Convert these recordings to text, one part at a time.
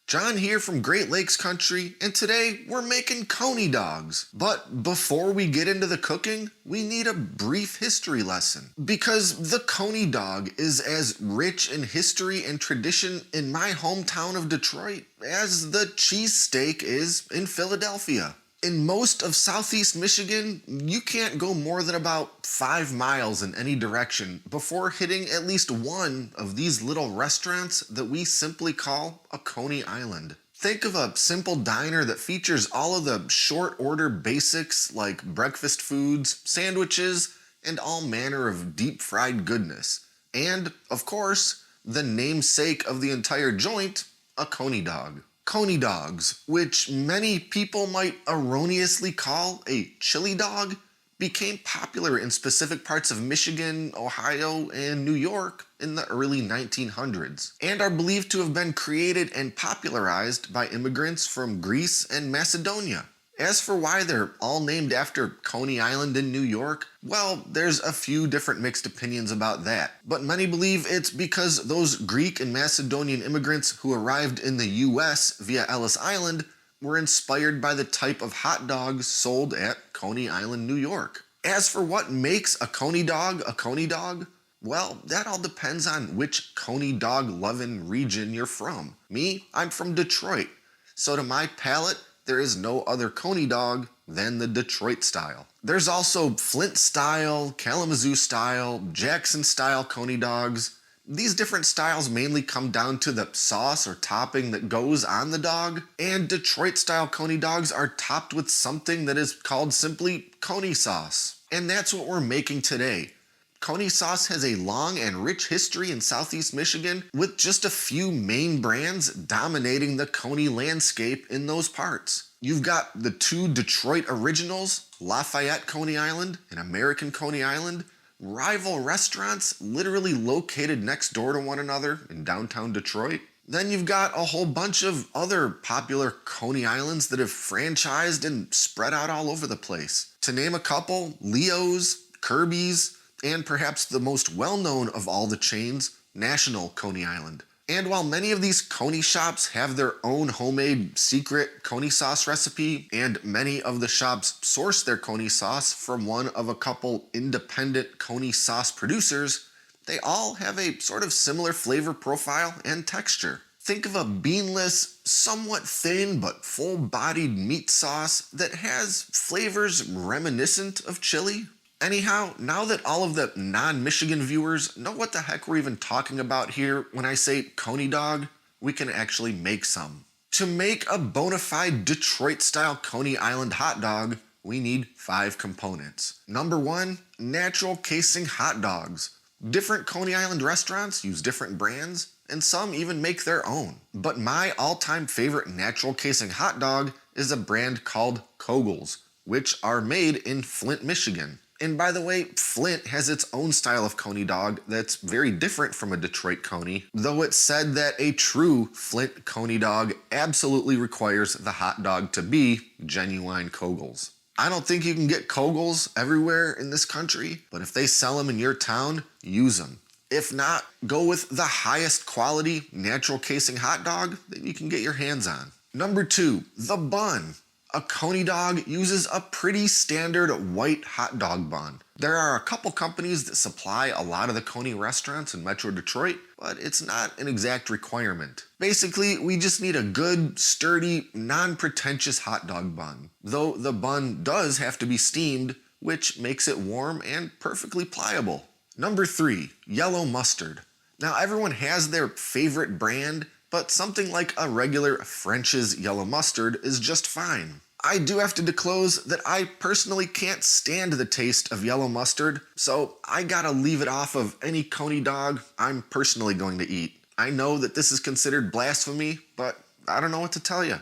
John here from Great Lakes Country, and today we're making Coney dogs. But before we get into the cooking, we need a brief history lesson. Because the Coney dog is as rich in history and tradition in my hometown of Detroit as the cheesesteak is in Philadelphia. In most of southeast Michigan, you can't go more than about 5 miles in any direction before hitting at least one of these little restaurants that we simply call a Coney Island. Think of a simple diner that features all of the short order basics like breakfast foods, sandwiches, and all manner of deep fried goodness. And, of course, the namesake of the entire joint, a Coney dog. Coney dogs, which many people might erroneously call a chili dog, became popular in specific parts of Michigan, Ohio, and New York in the early 1900s, and are believed to have been created and popularized by immigrants from Greece and Macedonia. As for why they're all named after Coney Island in New York, well, there's a few different mixed opinions about that. But many believe it's because those Greek and Macedonian immigrants who arrived in the US via Ellis Island were inspired by the type of hot dogs sold at Coney Island, New York. As for what makes a Coney dog, well, that all depends on which Coney dog loving region you're from. Me, I'm from Detroit, so to my palate, there is no other Coney dog than the Detroit style. There's also Flint style, Kalamazoo style, Jackson style Coney dogs. These different styles mainly come down to the sauce or topping that goes on the dog, and Detroit style Coney dogs are topped with something that is called simply Coney sauce. And that's what we're making today. Coney sauce has a long and rich history in southeast Michigan, with just a few main brands dominating the Coney landscape in those parts. You've got the two Detroit originals, Lafayette Coney Island and American Coney Island, rival restaurants literally located next door to one another in downtown Detroit. Then you've got a whole bunch of other popular Coney Islands that have franchised and spread out all over the place. To name a couple, Leo's, Kirby's, and perhaps the most well-known of all the chains, National Coney Island. And while many of these Coney shops have their own homemade secret Coney sauce recipe, and many of the shops source their Coney sauce from one of a couple independent Coney sauce producers, they all have a sort of similar flavor profile and texture. Think of a beanless, somewhat thin but full-bodied meat sauce that has flavors reminiscent of chili. Anyhow, now that all of the non-Michigan viewers know what the heck we're even talking about here when I say Coney dog, we can actually make some. To make a bona fide Detroit-style Coney Island hot dog, we need 5 components. Number 1, natural casing hot dogs. Different Coney Island restaurants use different brands, and some even make their own. But my all-time favorite natural casing hot dog is a brand called Kogel's, which are made in Flint, Michigan. And by the way, Flint has its own style of Coney dog that's very different from a Detroit Coney, though it's said that a true Flint Coney dog absolutely requires the hot dog to be genuine Kogel's. I don't think you can get Kogel's everywhere in this country, but if they sell them in your town, use them. If not, go with the highest quality natural casing hot dog that you can get your hands on. Number 2, the bun. A Coney dog uses a pretty standard white hot dog bun. There are a couple companies that supply a lot of the Coney restaurants in Metro Detroit, but it's not an exact requirement. Basically, we just need a good, sturdy, non-pretentious hot dog bun, though the bun does have to be steamed, which makes it warm and perfectly pliable. Number 3, yellow mustard. Now everyone has their favorite brand, but something like a regular French's yellow mustard is just fine. I do have to disclose that I personally can't stand the taste of yellow mustard, so I gotta leave it off of any Coney dog I'm personally going to eat. I know that this is considered blasphemy, but I don't know what to tell you.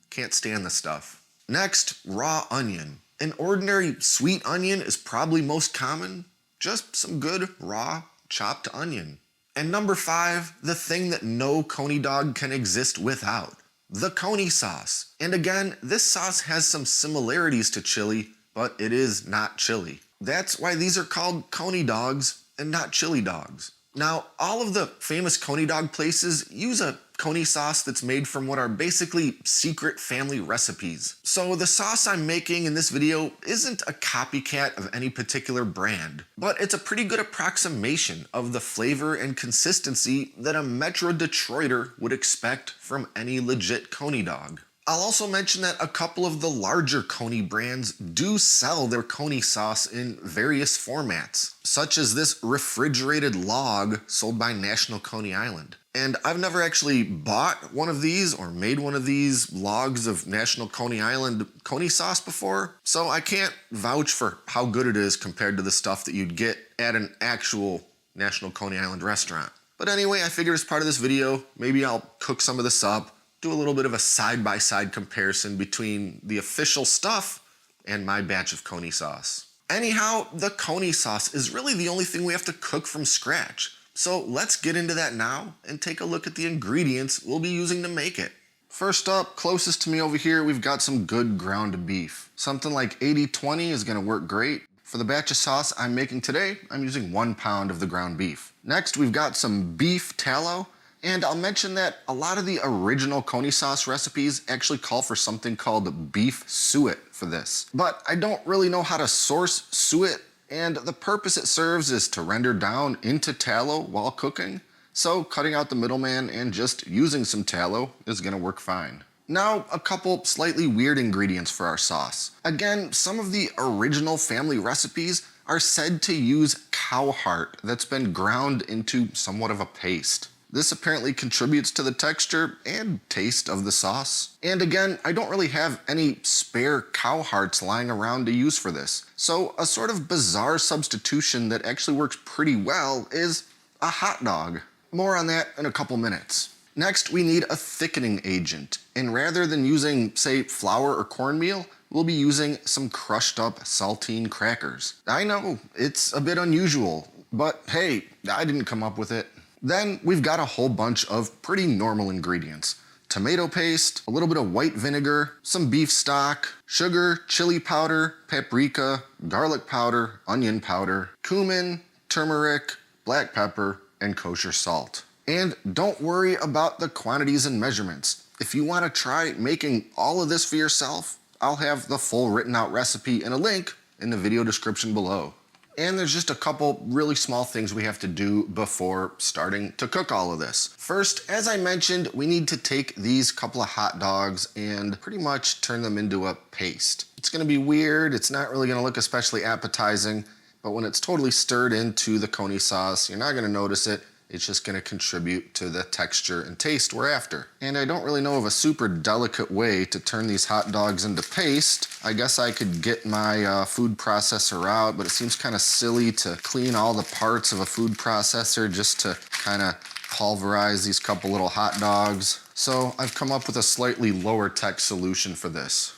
Can't stand the stuff. Next, raw onion. An ordinary sweet onion is probably most common, just some good raw chopped onion. And number 5, the thing that no Coney dog can exist without, the Coney sauce. And again, this sauce has some similarities to chili, but it is not chili. That's why these are called Coney dogs and not chili dogs. Now, all of the famous Coney dog places use a Coney sauce that's made from what are basically secret family recipes. So the sauce I'm making in this video isn't a copycat of any particular brand, but it's a pretty good approximation of the flavor and consistency that a Metro Detroiter would expect from any legit Coney dog. I'll also mention that a couple of the larger Coney brands do sell their Coney sauce in various formats, such as this refrigerated log sold by National Coney Island. And I've never actually bought one of these or made one of these logs of National Coney Island Coney sauce before, so I can't vouch for how good it is compared to the stuff that you'd get at an actual National Coney Island restaurant. But anyway, I figured as part of this video, maybe I'll cook some of this up, do a little bit of a side-by-side comparison between the official stuff and my batch of Coney sauce. Anyhow, the Coney sauce is really the only thing we have to cook from scratch. So let's get into that now and take a look at the ingredients we'll be using to make it. First up, closest to me over here, we've got some good ground beef. Something like 80-20 is gonna work great. For the batch of sauce I'm making today, I'm using 1 pound of the ground beef. Next, we've got some beef tallow. And I'll mention that a lot of the original Coney sauce recipes actually call for something called beef suet for this. But I don't really know how to source suet, and the purpose it serves is to render down into tallow while cooking. So cutting out the middleman and just using some tallow is gonna work fine. Now, a couple slightly weird ingredients for our sauce. Again, some of the original family recipes are said to use cow heart that's been ground into somewhat of a paste. This apparently contributes to the texture and taste of the sauce. And again, I don't really have any spare cow hearts lying around to use for this. So a sort of bizarre substitution that actually works pretty well is a hot dog. More on that in a couple minutes. Next, we need a thickening agent. And rather than using, say, flour or cornmeal, we'll be using some crushed up saltine crackers. I know, it's a bit unusual, but hey, I didn't come up with it. Then we've got a whole bunch of pretty normal ingredients. Tomato paste, a little bit of white vinegar, some beef stock, sugar, chili powder, paprika, garlic powder, onion powder, cumin, turmeric, black pepper, and kosher salt. And don't worry about the quantities and measurements. If you want to try making all of this for yourself, I'll have the full written out recipe and a link in the video description below. And there's just a couple really small things we have to do before starting to cook all of this. First, as I mentioned, we need to take these couple of hot dogs and pretty much turn them into a paste. It's gonna be weird, it's not really gonna look especially appetizing, but when it's totally stirred into the Coney sauce, you're not gonna notice it. It's just gonna contribute to the texture and taste we're after. And I don't really know of a super delicate way to turn these hot dogs into paste. I guess I could get my food processor out, but it seems kind of silly to clean all the parts of a food processor just to kind of pulverize these couple little hot dogs. So I've come up with a slightly lower tech solution for this.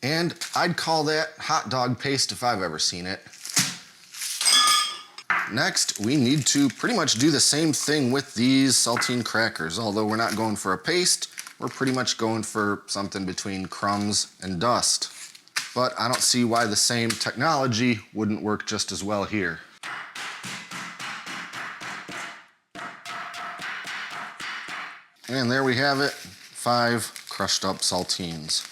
And I'd call that hot dog paste if I've ever seen it. Next, we need to pretty much do the same thing with these saltine crackers. Although we're not going for a paste, we're pretty much going for something between crumbs and dust. But I don't see why the same technology wouldn't work just as well here. And there we have it, 5 crushed up saltines.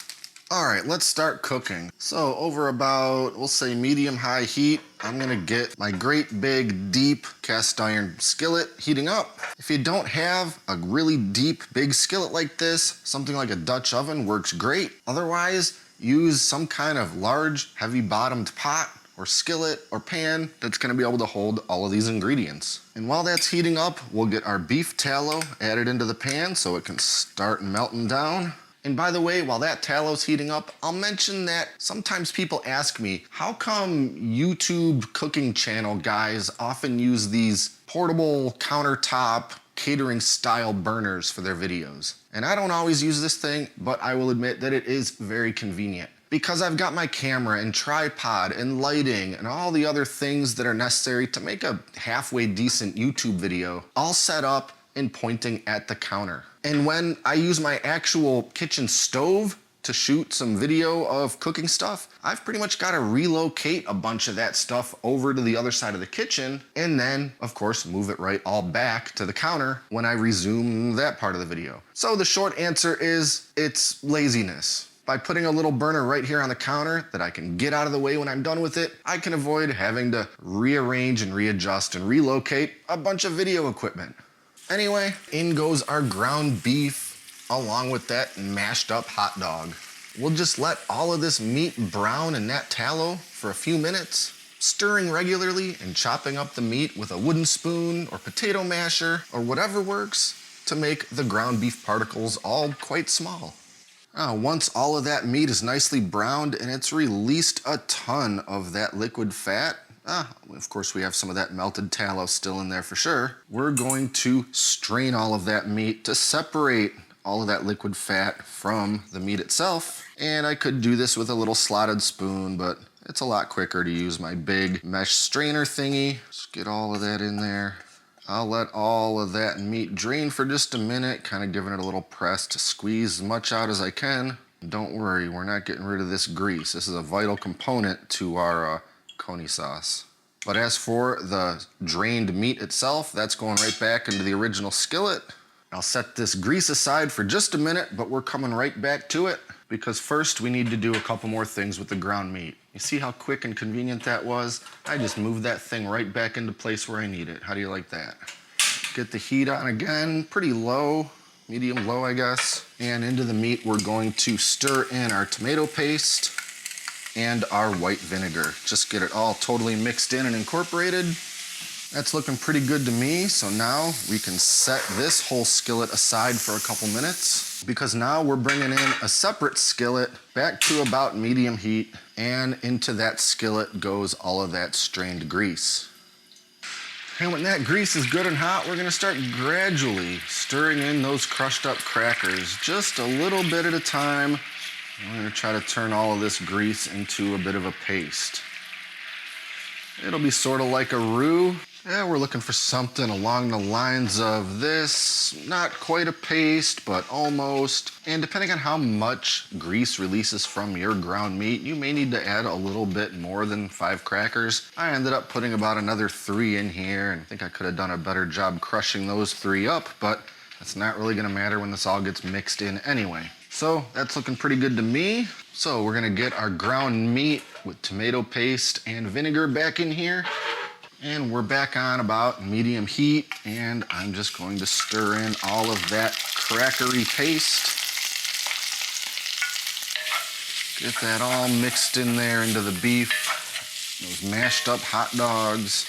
All right, let's start cooking. So over about, we'll say medium-high heat, I'm gonna get my great big deep cast iron skillet heating up. If you don't have a really deep big skillet like this, something like a Dutch oven works great. Otherwise, use some kind of large, heavy bottomed pot or skillet or pan that's gonna be able to hold all of these ingredients. And while that's heating up, we'll get our beef tallow added into the pan so it can start melting down. And by the way, while that tallow's heating up, I'll mention that sometimes people ask me, how come YouTube cooking channel guys often use these portable countertop catering style burners for their videos? And I don't always use this thing, but I will admit that it is very convenient. Because I've got my camera and tripod and lighting and all the other things that are necessary to make a halfway decent YouTube video all set up and pointing at the counter. And when I use my actual kitchen stove to shoot some video of cooking stuff, I've pretty much got to relocate a bunch of that stuff over to the other side of the kitchen and then, of course, move it right all back to the counter when I resume that part of the video. So the short answer is it's laziness. By putting a little burner right here on the counter that I can get out of the way when I'm done with it, I can avoid having to rearrange and readjust and relocate a bunch of video equipment. Anyway, in goes our ground beef along with that mashed up hot dog. We'll just let all of this meat brown in that tallow for a few minutes, stirring regularly and chopping up the meat with a wooden spoon or potato masher or whatever works to make the ground beef particles all quite small. Once all of that meat is nicely browned and it's released a ton of that liquid fat, of course we have some of that melted tallow still in there for sure, we're going to strain all of that meat to separate all of that liquid fat from the meat itself. And I could do this with a little slotted spoon, but it's a lot quicker to use my big mesh strainer thingy. Just get all of that in there. I'll let all of that meat drain for just a minute, kind of giving it a little press to squeeze as much out as I can. Don't worry, we're not getting rid of this grease. This is a vital component to our Coney sauce. But as for the drained meat itself, that's going right back into the original skillet. I'll set this grease aside for just a minute, but we're coming right back to it because first we need to do a couple more things with the ground meat. You see how quick and convenient that was? I just moved that thing right back into place where I need it. How do you like that? Get the heat on again, pretty low, medium low I guess. And into the meat we're going to stir in our tomato paste and our white vinegar. Just get it all totally mixed in and incorporated. That's looking pretty good to me, so now we can set this whole skillet aside for a couple minutes because now we're bringing in a separate skillet back to about medium heat, and into that skillet goes all of that strained grease. And when that grease is good and hot, we're gonna start gradually stirring in those crushed up crackers, just a little bit at a time. We're gonna try to turn all of this grease into a bit of a paste. It'll be sort of like a roux. Yeah, we're looking for something along the lines of this. Not quite a paste, but almost. And depending on how much grease releases from your ground meat, you may need to add a little bit more than 5 crackers. I ended up putting about another 3 in here, and I think I could have done a better job crushing those 3 up, but that's not really gonna matter when this all gets mixed in anyway. So that's looking pretty good to me. So we're gonna get our ground meat with tomato paste and vinegar back in here. And we're back on about medium heat, and I'm just going to stir in all of that crackery paste. Get that all mixed in there into the beef, those mashed up hot dogs.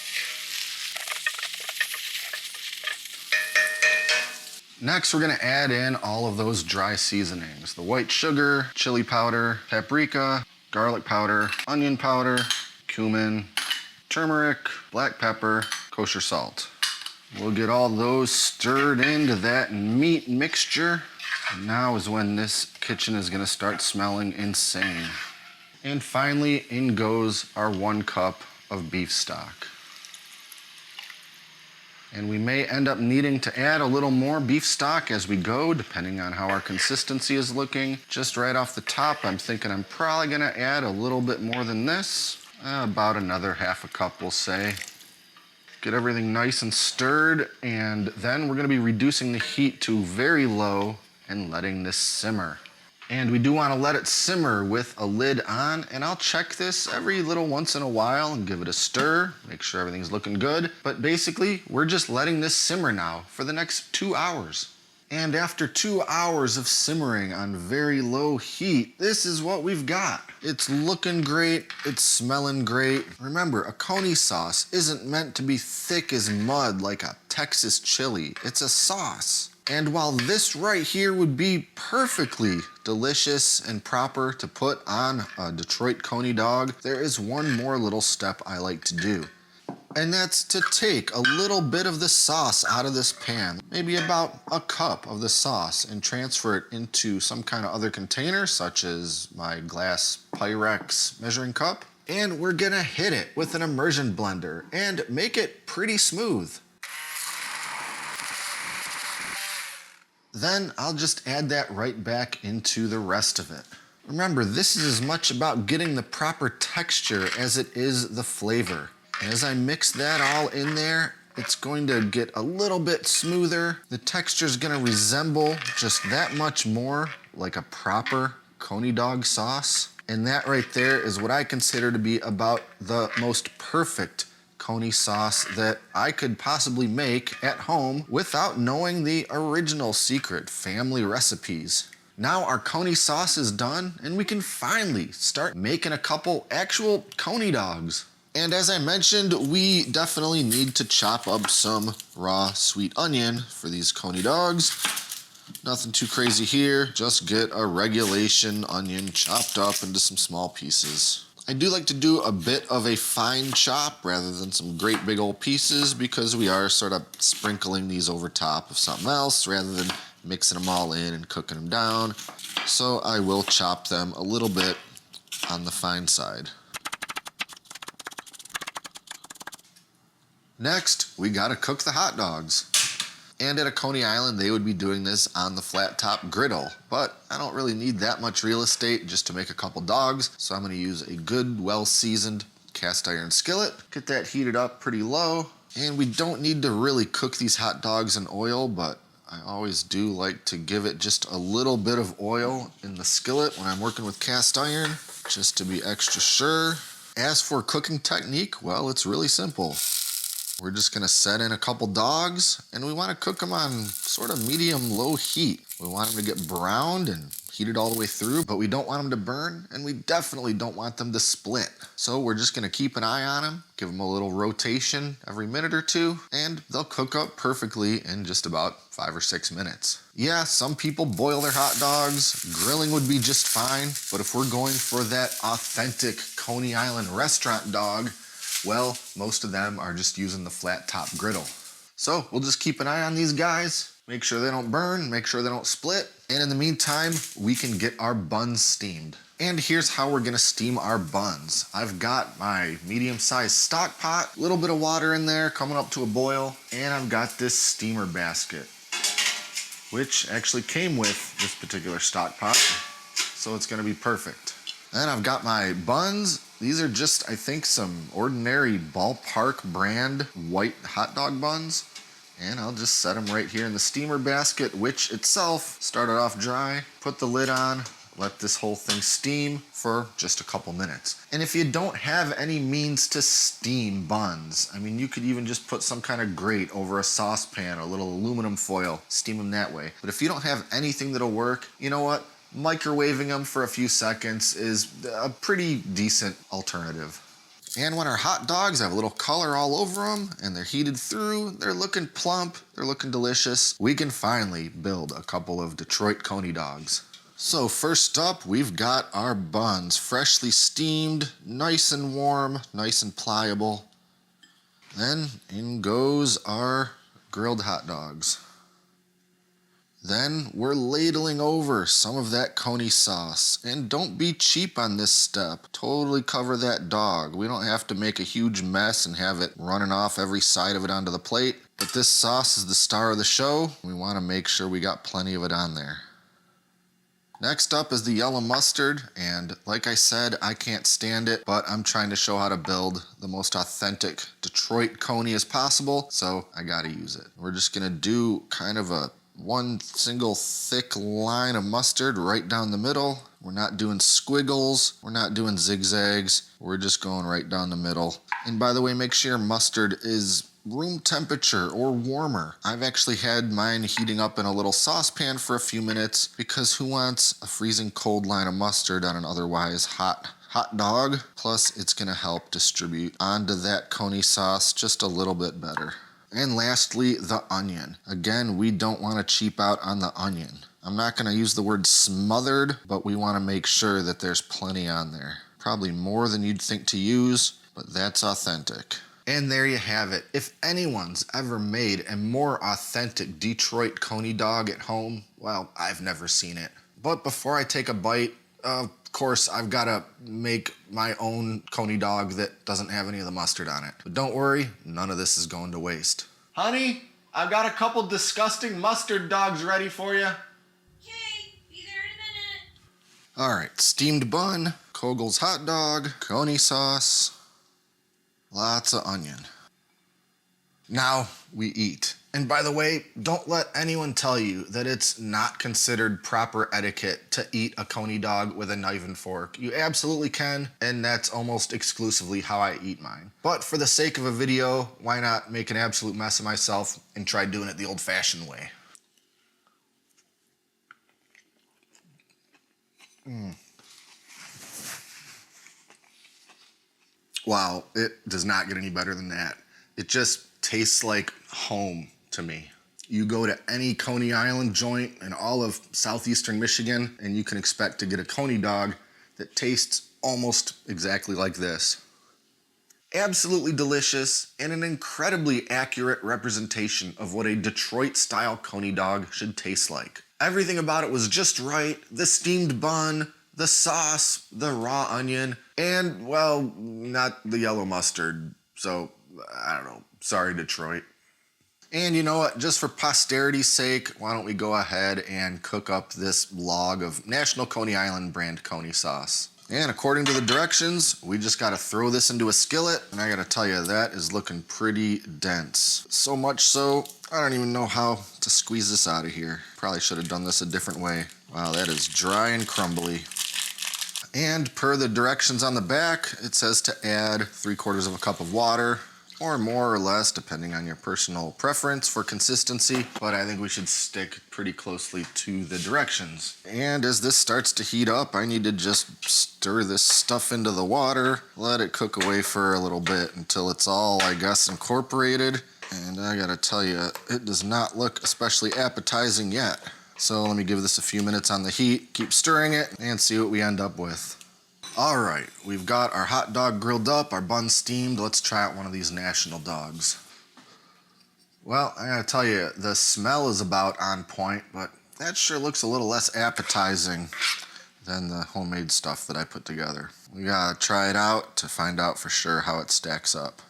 Next, we're gonna add in all of those dry seasonings. The white sugar, chili powder, paprika, garlic powder, onion powder, cumin, turmeric, black pepper, kosher salt. We'll get all those stirred into that meat mixture. And now is when this kitchen is gonna start smelling insane. And finally, in goes our 1 cup of beef stock. And we may end up needing to add a little more beef stock as we go, depending on how our consistency is looking. Just right off the top, I'm thinking I'm probably gonna add a little bit more than this. About another 1/2 cup, we'll say. Get everything nice and stirred, and then we're gonna be reducing the heat to very low and letting this simmer. And we do wanna let it simmer with a lid on, and I'll check this every little once in a while and give it a stir, make sure everything's looking good. But basically, we're just letting this simmer now for the next 2 hours. And after 2 hours of simmering on very low heat, this is what we've got. It's looking great, it's smelling great. Remember, a Coney sauce isn't meant to be thick as mud like a Texas chili. It's a sauce. And while this right here would be perfectly delicious and proper to put on a Detroit Coney dog, there is one more little step I like to do. And that's to take a little bit of the sauce out of this pan, maybe about a cup of the sauce, and transfer it into some kind of other container, such as my glass Pyrex measuring cup. And we're gonna hit it with an immersion blender and make it pretty smooth. Then I'll just add that right back into the rest of it. Remember, this is as much about getting the proper texture as it is the flavor. As I mix that all in there, it's going to get a little bit smoother. The texture is going to resemble just that much more like a proper Coney Dog sauce. And that right there is what I consider to be about the most perfect Coney sauce that I could possibly make at home without knowing the original secret family recipes. Now our Coney sauce is done and we can finally start making a couple actual Coney dogs. And as I mentioned, we definitely need to chop up some raw sweet onion for these Coney dogs. Nothing too crazy here, just get a regulation onion chopped up into some small pieces. I do like to do a bit of a fine chop rather than some great big old pieces because we are sort of sprinkling these over top of something else rather than mixing them all in and cooking them down. So I will chop them a little bit on the fine side. Next, we gotta cook the hot dogs. And at a Coney Island, they would be doing this on the flat top griddle. But I don't really need that much real estate just to make a couple dogs. So I'm gonna use a good, well-seasoned cast iron skillet. Get that heated up pretty low. And we don't need to really cook these hot dogs in oil, but I always do like to give it just a little bit of oil in the skillet when I'm working with cast iron, just to be extra sure. As for cooking technique, well, it's really simple. We're just gonna set in a couple dogs and we wanna cook them on sort of medium-low heat. We want them to get browned and heated all the way through, but we don't want them to burn and we definitely don't want them to split. So we're just gonna keep an eye on them, give them a little rotation every minute or two, and they'll cook up perfectly in just about 5 or 6 minutes. Yeah, some people boil their hot dogs. Grilling would be just fine, but if we're going for that authentic Coney Island restaurant dog, well, most of them are just using the flat top griddle. So we'll just keep an eye on these guys, make sure they don't burn, make sure they don't split, and in the meantime, we can get our buns steamed. And here's how we're gonna steam our buns. I've got my medium-sized stock pot, a little bit of water in there coming up to a boil, and I've got this steamer basket, which actually came with this particular stock pot, so it's gonna be perfect. And I've got my buns. These are just, I think, some ordinary ballpark brand white hot dog buns. And I'll just set them right here in the steamer basket, which itself started off dry. Put the lid on, let this whole thing steam for just a couple minutes. And if you don't have any means to steam buns, I mean, you could even just put some kind of grate over a saucepan or a little aluminum foil, steam them that way. But if you don't have anything that'll work, you know what? Microwaving them for a few seconds is a pretty decent alternative. And when our hot dogs have a little color all over them and they're heated through, they're looking plump, they're looking delicious, we can finally build a couple of Detroit Coney dogs. So first up, we've got our buns, freshly steamed, nice and warm, nice and pliable. Then in goes our grilled hot dogs. Then we're ladling over some of that Coney sauce. And don't be cheap on this step. Totally cover that dog. We don't have to make a huge mess and have it running off every side of it onto the plate. But this sauce is the star of the show. We want to make sure we got plenty of it on there. Next up is the yellow mustard, and like I said, I can't stand it, but I'm trying to show how to build the most authentic Detroit Coney as possible, so I gotta use it. We're just gonna do kind of a one single thick line of mustard right down the middle. We're not doing squiggles, we're not doing zigzags, we're just going right down the middle. And by the way, make sure mustard is room temperature or warmer. I've actually had mine heating up in a little saucepan for a few minutes because who wants a freezing cold line of mustard on an otherwise hot dog? Plus, it's gonna help distribute onto that Coney sauce just a little bit better. And lastly, the onion. Again, we don't want to cheap out on the onion. I'm not going to use the word smothered, but we want to make sure that there's plenty on there. Probably more than you'd think to use, but that's authentic. And there you have it. If anyone's ever made a more authentic Detroit Coney dog at home, well, I've never seen it. But before I take a bite, of course, I've got to make my own Coney dog that doesn't have any of the mustard on it. But don't worry, none of this is going to waste. Honey, I've got a couple disgusting mustard dogs ready for you. Okay, be there in a minute. All right, steamed bun, Kogel's hot dog, Coney sauce, lots of onion. Now we eat. And by the way, don't let anyone tell you that it's not considered proper etiquette to eat a Coney dog with a knife and fork. You absolutely can, and that's almost exclusively how I eat mine. But for the sake of a video, why not make an absolute mess of myself and try doing it the old-fashioned way? Wow, it does not get any better than that. It just tastes like home to me. You go to any Coney Island joint in all of southeastern Michigan, and you can expect to get a Coney dog that tastes almost exactly like this. Absolutely delicious and an incredibly accurate representation of what a Detroit-style Coney dog should taste like. Everything about it was just right. The steamed bun, the sauce, the raw onion, and, well, not the yellow mustard. So, I don't know. Sorry, Detroit. And you know what? Just for posterity's sake, why don't we go ahead and cook up this log of National Coney Island brand Coney sauce. And according to the directions, we just gotta throw this into a skillet, and I gotta tell you, that is looking pretty dense. So much so, I don't even know how to squeeze this out of here. Probably should have done this a different way. Wow, that is dry and crumbly. And per the directions on the back, it says to add 3/4 of a cup of water, or more or less, depending on your personal preference for consistency, but I think we should stick pretty closely to the directions. And as this starts to heat up, I need to just stir this stuff into the water, let it cook away for a little bit until it's all, I guess, incorporated. And I gotta tell you, it does not look especially appetizing yet. So let me give this a few minutes on the heat, keep stirring it, and see what we end up with. All right, we've got our hot dog grilled up, our bun steamed. Let's try out one of these National dogs. Well, I gotta tell you, the smell is about on point, but that sure looks a little less appetizing than the homemade stuff that I put together. We gotta try it out to find out for sure how it stacks up.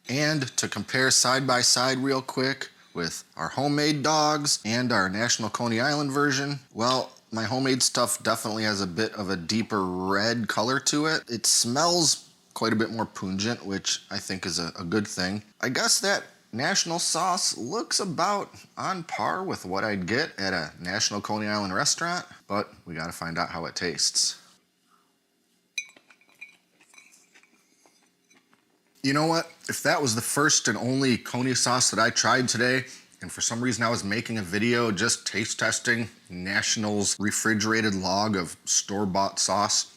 And to compare side by side real quick with our homemade dogs and our National Coney Island version, well, my homemade stuff definitely has a bit of a deeper red color to it. It smells quite a bit more pungent, which I think is a good thing. I guess that National sauce looks about on par with what I'd get at a National Coney Island restaurant, but we gotta find out how it tastes. You know what? If that was the first and only Coney sauce that I tried today, and for some reason I was making a video just taste testing National's refrigerated log of store-bought sauce,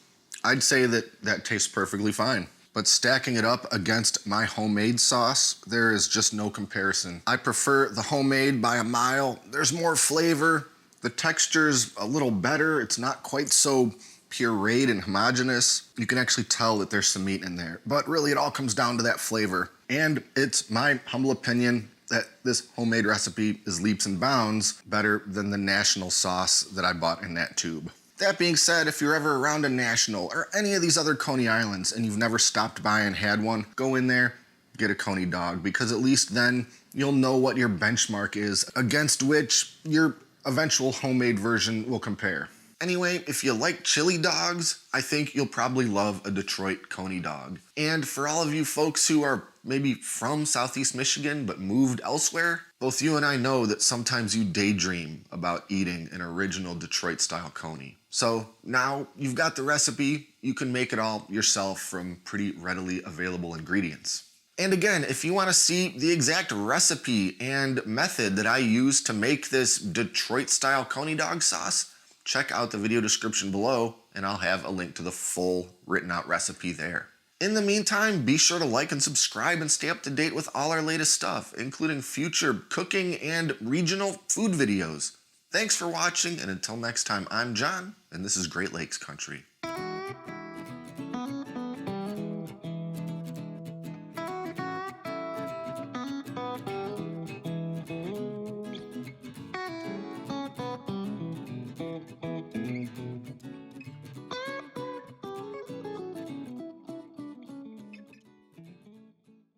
I'd say that that tastes perfectly fine. But stacking it up against my homemade sauce, there is just no comparison. I prefer the homemade by a mile. There's more flavor. The texture's a little better. It's not quite so pureed and homogeneous. You can actually tell that there's some meat in there. But really, it all comes down to that flavor. And it's my humble opinion that this homemade recipe is leaps and bounds better than the National sauce that I bought in that tube. That being said, if you're ever around a National or any of these other Coney Islands and you've never stopped by and had one, go in there, get a Coney dog, because at least then you'll know what your benchmark is against which your eventual homemade version will compare. Anyway, if you like chili dogs, I think you'll probably love a Detroit Coney dog. And for all of you folks who are maybe from Southeast Michigan but moved elsewhere, both you and I know that sometimes you daydream about eating an original Detroit-style Coney. So now you've got the recipe, you can make it all yourself from pretty readily available ingredients. And again, if you want to see the exact recipe and method that I use to make this Detroit-style Coney dog sauce, check out the video description below and I'll have a link to the full written out recipe there. In the meantime, be sure to like and subscribe and stay up to date with all our latest stuff, including future cooking and regional food videos. Thanks for watching, and until next time, I'm John, and this is Great Lakes Country.